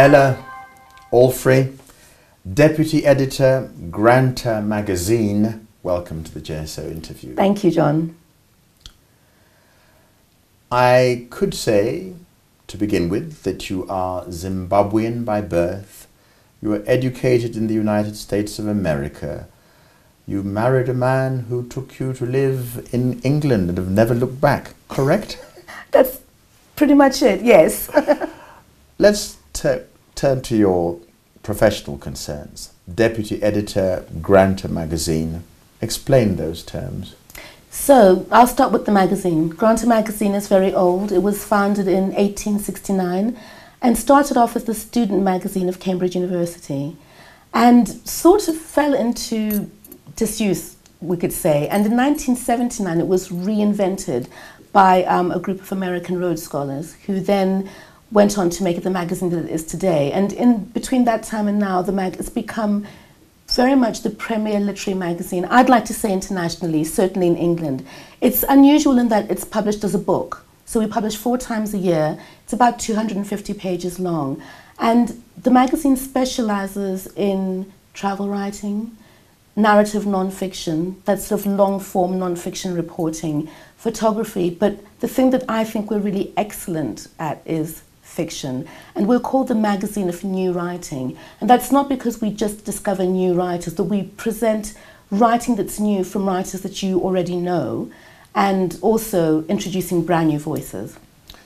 Ellah Allfrey, Deputy Editor, GRANTA Magazine. Welcome to the JSO interview. Thank you, John. I could say, to begin with, that you are Zimbabwean by birth. You were educated in the United States of America. You married a man who took you to live in England and have never looked back, correct? That's pretty much it, yes. Let's turn to your professional concerns. Deputy Editor, GRANTA Magazine. Explain those terms. So, I'll start with the magazine. GRANTA Magazine is very old. It was founded in 1869 and started off as the student magazine of Cambridge University and sort of fell into disuse, we could say. And in 1979 it was reinvented by a group of American Rhodes Scholars who then went on to make it the magazine that it is today. And in between that time and now, it's become very much the premier literary magazine, I'd like to say internationally, certainly in England. It's unusual in that it's published as a book. So we publish 4 times a year. It's about 250 pages long. And the magazine specializes in travel writing, narrative non-fiction, that's sort of long-form non-fiction reporting, photography. But the thing that I think we're really excellent at is fiction, and we're called the magazine of new writing. And that's not because we just discover new writers, but we present writing that's new from writers that you already know, and also introducing brand new voices.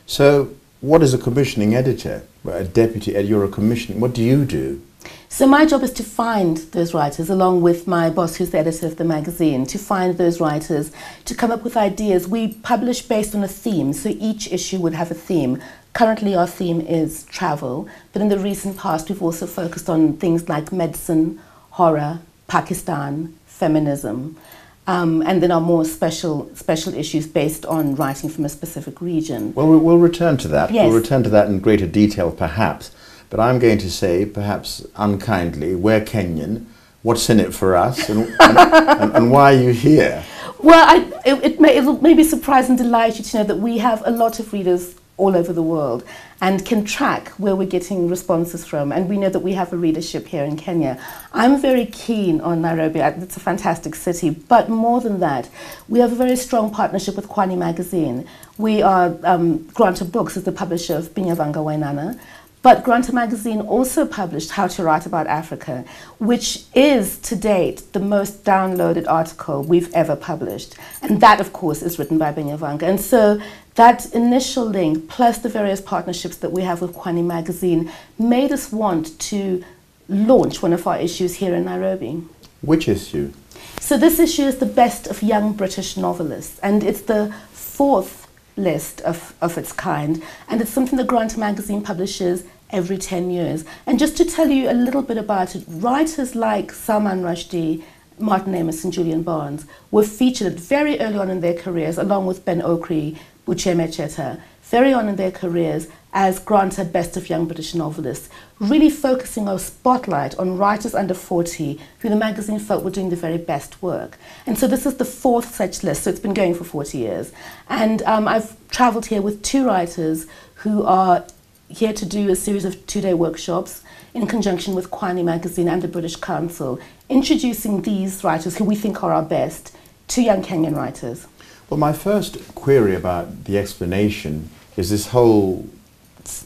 So what is a commissioning editor? A deputy editor, you're a commissioning, what do you do? So my job is to find those writers, along with my boss, who's the editor of the magazine, to find those writers, to come up with ideas. We publish based on a theme, so each issue would have a theme. Currently our theme is travel, but in the recent past we've also focused on things like medicine, horror, Pakistan, feminism, and then our more special issues based on writing from a specific region. Well, we'll return to that. Yes. We'll return to that in greater detail perhaps. But I'm going to say, perhaps unkindly, we're Kenyan. What's in it for us, and why are you here? Well, it may be surprise and delight you to know that we have a lot of readers all over the world and can track where we're getting responses from, and we know that we have a readership here in Kenya. I'm very keen on Nairobi. It's a fantastic city, but more than that, we have a very strong partnership with Kwani Magazine. We are, GRANTA Books is the publisher of Binyavanga Wainana, but GRANTA Magazine also published How to Write About Africa, which is, to date, the most downloaded article we've ever published. And that, of course, is written by Binyavanga. And so that initial link, plus the various partnerships that we have with Kwani Magazine, made us want to launch one of our issues here in Nairobi. Which issue? So this issue is the best of young British novelists, and it's the 4th list of its kind, and it's something that GRANTA Magazine publishes every 10 years. And just to tell you a little bit about it, writers like Salman Rushdie, Martin Amis and Julian Barnes were featured very early on in their careers, along with Ben Okri, Ucheme Cheta, very on in their careers as GRANTA Best of Young British Novelists, really focusing a spotlight on writers under 40 who the magazine felt were doing the very best work. And so this is the 4th such list, so it's been going for 40 years. And I've travelled here with 2 writers who are here to do a series of 2-day workshops in conjunction with Kwani Magazine and the British Council, introducing these writers who we think are our best to young Kenyan writers. Well, my first query about the explanation is this whole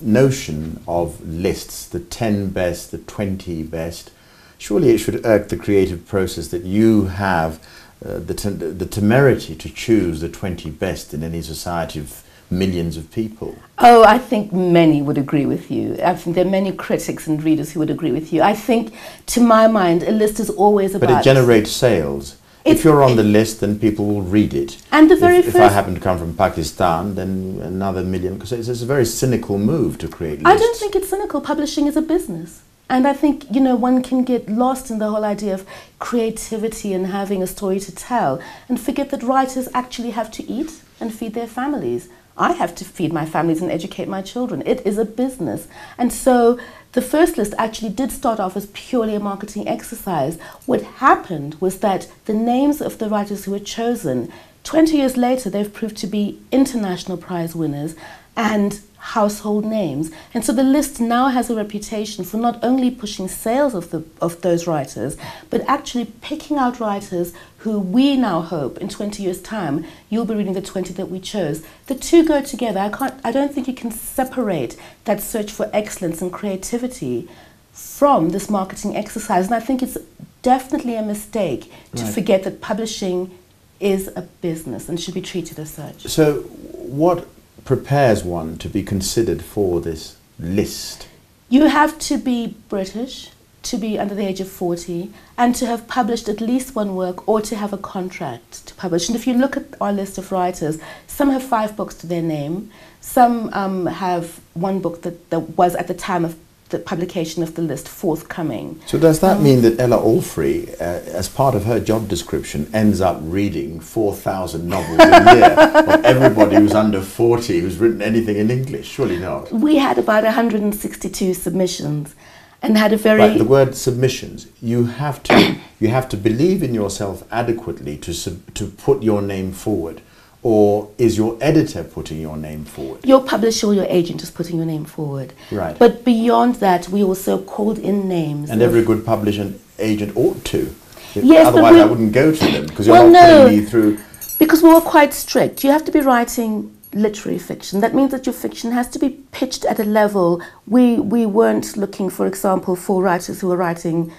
notion of lists, the 10 best, the 20 best. Surely it should irk the creative process that you have the temerity to choose the 20 best in any society of millions of people. Oh, I think many would agree with you. I think there are many critics and readers who would agree with you. I think, to my mind, a list is always about... But it generates sales. If you're on the list, then people will read it. And the very if I happen to come from Pakistan, then another million, because it's a very cynical move to create lists. I don't think it's cynical. Publishing is a business. And I think, you know, one can get lost in the whole idea of creativity and having a story to tell and forget that writers actually have to eat and feed their families. I have to feed my families and educate my children. It is a business. And so the first list actually did start off as purely a marketing exercise. What happened was that the names of the writers who were chosen, 20 years later, they've proved to be international prize winners and household names. And so the list now has a reputation for not only pushing sales of those writers, but actually picking out writers who we now hope in 20 years' time you'll be reading the 20 that we chose. The two go together. I don't think you can separate that search for excellence and creativity from this marketing exercise. And I think it's definitely a mistake to forget that publishing is a business and should be treated as such. So what prepares one to be considered for this list? You have to be British, to be under the age of 40, and to have published at least one work or to have a contract to publish. And if you look at our list of writers, some have 5 books to their name, some have one book that was at the time of the publication of the list forthcoming. So does that mean that Ellah Allfrey, as part of her job description, ends up reading 4,000 novels a year of everybody who's under 40 who's written anything in English? Surely not. We had about 162 submissions and had a very... Right, the word submissions, you have to believe in yourself adequately to put your name forward. Or is your editor putting your name forward? Your publisher or your agent is putting your name forward. Right. But beyond that, we also called in names. And every good publisher and agent ought to. Yes, otherwise I wouldn't go to them, because you're not putting me through... Because we were quite strict. You have to be writing literary fiction. That means that your fiction has to be pitched at a level. We weren't looking, for example, for writers who were writing...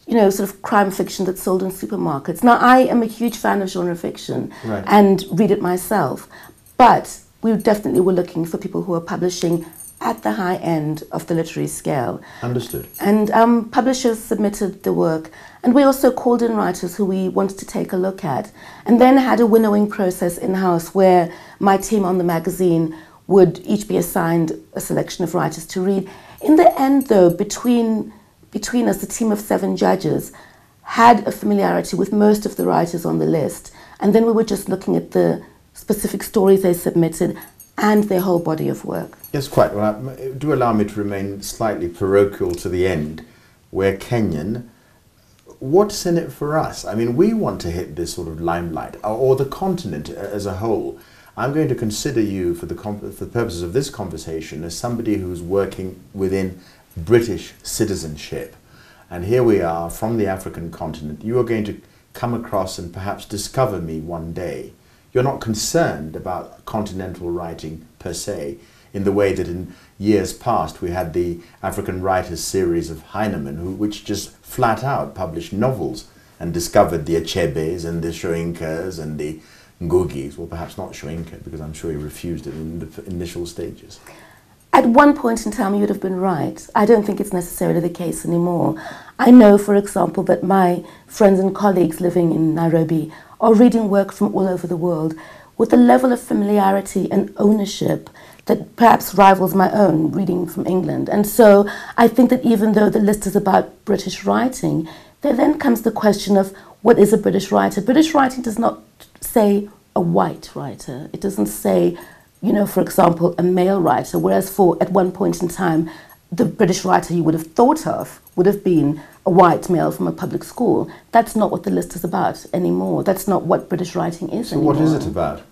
you know, sort of crime fiction that's sold in supermarkets. Now, I am a huge fan of genre fiction and read it myself, but we definitely were looking for people who are publishing at the high end of the literary scale. Understood. And publishers submitted the work, and we also called in writers who we wanted to take a look at, and then had a winnowing process in-house where my team on the magazine would each be assigned a selection of writers to read. In the end, though, between us, the team of 7 judges had a familiarity with most of the writers on the list, and then we were just looking at the specific stories they submitted and their whole body of work. Yes, quite. Well, do allow me to remain slightly parochial to the end. We're Kenyan. What's in it for us? I mean, we want to hit this sort of limelight, or the continent as a whole. I'm going to consider you, for the purposes of this conversation, as somebody who's working within British citizenship. And here we are from the African continent. You are going to come across and perhaps discover me one day. You're not concerned about continental writing per se, in the way that in years past we had the African Writers series of Heinemann, which just flat out published novels and discovered the Achebes and the Shoinkas and the Ngugis. Well, perhaps not Shoinka, because I'm sure he refused it in the initial stages. At one point in time, you would have been right. I don't think it's necessarily the case anymore. I know, for example, that my friends and colleagues living in Nairobi are reading work from all over the world with a level of familiarity and ownership that perhaps rivals my own reading from England. And so I think that even though the list is about British writing, there then comes the question of what is a British writer? British writing does not say a white writer. It doesn't say, you know, for example, a male writer, whereas at one point in time, the British writer you would have thought of would have been a white male from a public school. That's not what the list is about anymore. That's not what British writing is anymore. So what is it about?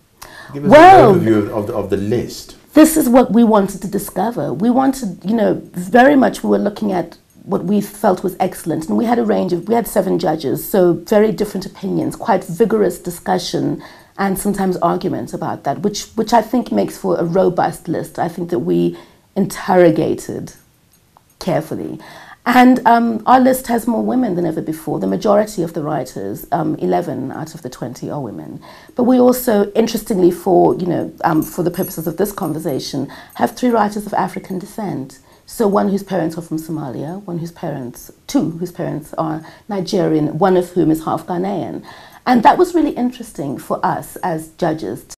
Give us an overview of the list. This is what we wanted to discover. We wanted, you know, very much we were looking at what we felt was excellent. And we had we had 7 judges, so very different opinions, quite vigorous discussion and sometimes arguments about that, which I think makes for a robust list. I think that we interrogated carefully. And our list has more women than ever before. The majority of the writers, 11 out of the 20 are women. But we also, interestingly for the purposes of this conversation, have 3 writers of African descent. So one whose parents are from Somalia, two whose parents are Nigerian, one of whom is half Ghanaian. And that was really interesting for us as judges